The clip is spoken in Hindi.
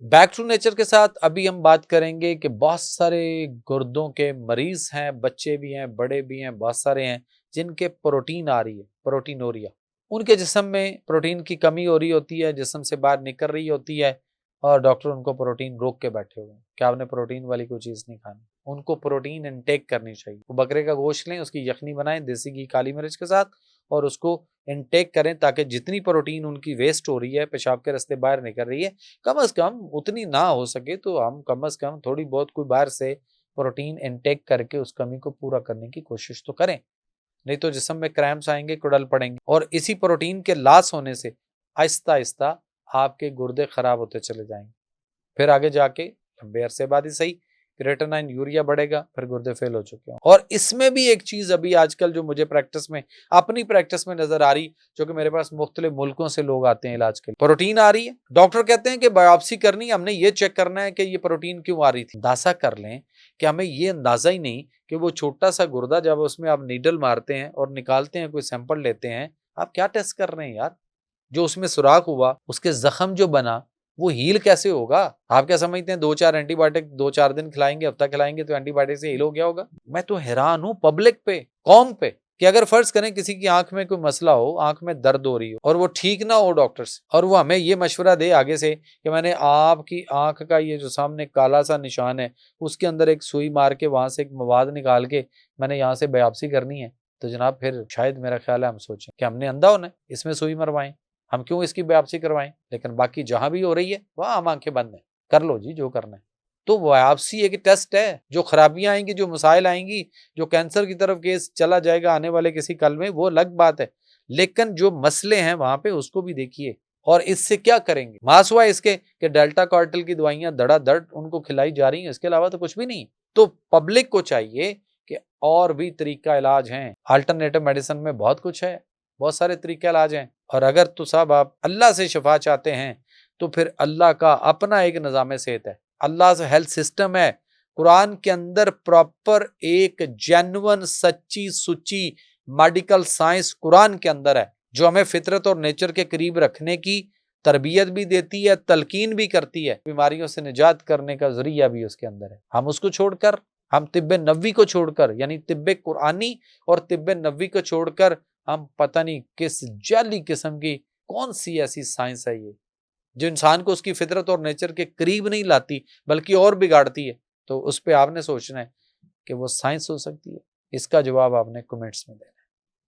बैक टू नेचर के साथ अभी हम बात करेंगे कि बहुत सारे गुर्दों के मरीज हैं, बच्चे भी हैं, बड़े भी हैं, बहुत सारे हैं जिनके प्रोटीन आ रही है, प्रोटीनोरिया। उनके जिस्म में प्रोटीन की कमी हो रही होती है, जिस्म से बाहर निकल रही होती है और डॉक्टर उनको प्रोटीन रोक के बैठे हुए हैं कि आपने प्रोटीन वाली कोई चीज़ नहीं खानी। उनको प्रोटीन इनटेक करनी चाहिए। वो बकरे का गोश्त लें, उसकी यखनी बनाएं देसी घी काली मिर्च के साथ और उसको इनटेक करें ताकि जितनी प्रोटीन उनकी वेस्ट हो रही है, पेशाब के रास्ते बाहर निकल रही है, कम से कम उतनी ना हो सके तो हम कम से कम थोड़ी बहुत कोई बाहर से प्रोटीन इनटेक करके उस कमी को पूरा करने की कोशिश तो करें। नहीं तो जिस्म में क्रैम्प्स आएंगे, कुड़ल पड़ेंगे और इसी प्रोटीन के लॉस होने से आहिस्ता आहिस्ता आपके गुर्दे खराब होते चले जाएंगे। फिर आगे जाके लंबे अरसे बाद ही सही क्रिएटिनिन यूरिया बढ़ेगा, फिर गुर्दे फेल हो चुके हैं। और इसमें भी एक चीज अभी आजकल जो मुझे प्रैक्टिस में, अपनी प्रैक्टिस में नजर आ रही, जो कि मेरे पास मुख्तलिफ मुल्कों से लोग आते हैं इलाज के लिए, प्रोटीन आ रही है, डॉक्टर कहते हैं कि बायोप्सी करनी है, हमने ये चेक करना है कि ये प्रोटीन क्यों आ रही थी। अंदाजा कर लें कि हमें ये अंदाजा ही नहीं कि वो छोटा सा गुर्दा जब उसमें आप नीडल मारते हैं और निकालते हैं, कोई सैंपल लेते हैं, आप क्या टेस्ट कर रहे हैं यार। जो उसमें सुराख हुआ, उसके जख्म जो बना, वो हील कैसे होगा। आप क्या समझते हैं 2-4 एंटीबायोटिक 2-4 दिन खिलाएंगे, हफ्ता खिलाएंगे तो एंटीबायोटिक से हील हो गया होगा। मैं तो हैरान हूं पब्लिक पे, कौम पे, कि अगर फर्ज करें किसी की आंख में कोई मसला हो, आंख में दर्द हो रही हो और वो ठीक ना हो डॉक्टर से, और वो हमें ये मशवरा दे आगे से कि मैंने आपकी आंख का ये जो सामने काला सा निशान है उसके अंदर एक सुई मार के वहां से एक मवाद निकाल के मैंने यहाँ से बायोप्सी करनी है, तो जनाब फिर शायद मेरा ख्याल है हम सोचें कि हमने अंधा होना है, इसमें सुई मरवाएं, हम क्यों इसकी बायोप्सी करवाएं। लेकिन बाकी जहां भी हो रही है वहां हम आंखें बंद है, कर लो जी जो करना है। तो बायोप्सी एक टेस्ट है, जो खराबियां आएंगी, जो मसाइल आएंगी, जो कैंसर की तरफ केस चला जाएगा आने वाले किसी कल में, वो अलग बात है, लेकिन जो मसले हैं वहां पे उसको भी देखिए। और इससे क्या करेंगे, मास हुआ इसके कि डेल्टा कार्टेल की दवाइयां धड़ाधड़ उनको खिलाई जा रही हैं, इसके अलावा तो कुछ भी नहीं। तो पब्लिक को चाहिए कि और भी तरीका इलाज हैं, अल्टरनेटिव मेडिसिन में बहुत कुछ है, बहुत सारे तरीके इलाज हैं। और अगर तो साहब आप अल्लाह से शिफा चाहते हैं तो फिर अल्लाह का अपना एक निज़ाम सेहत है, अल्लाह से हेल्थ सिस्टम है। कुरान के अंदर प्रॉपर एक जेन्युइन सच्ची सुच्ची मेडिकल साइंस कुरान के अंदर है, जो हमें फितरत और नेचर के करीब रखने की तरबियत भी देती है, तलकीन भी करती है, बीमारियों से निजात करने का जरिया भी उसके अंदर है। हम उसको छोड़कर, हम तिब्बे नबवी को छोड़कर, यानी तिब्बे कुरानी और तिब्बे नबवी को छोड़कर हम पता नहीं किस जाली किस्म की कौन सी ऐसी साइंस है ये जो इंसान को उसकी फितरत और नेचर के करीब नहीं लाती बल्कि और बिगाड़ती है। तो उस पर आपने सोचना है कि वो साइंस हो सकती है। इसका जवाब आपने कमेंट्स में देना है।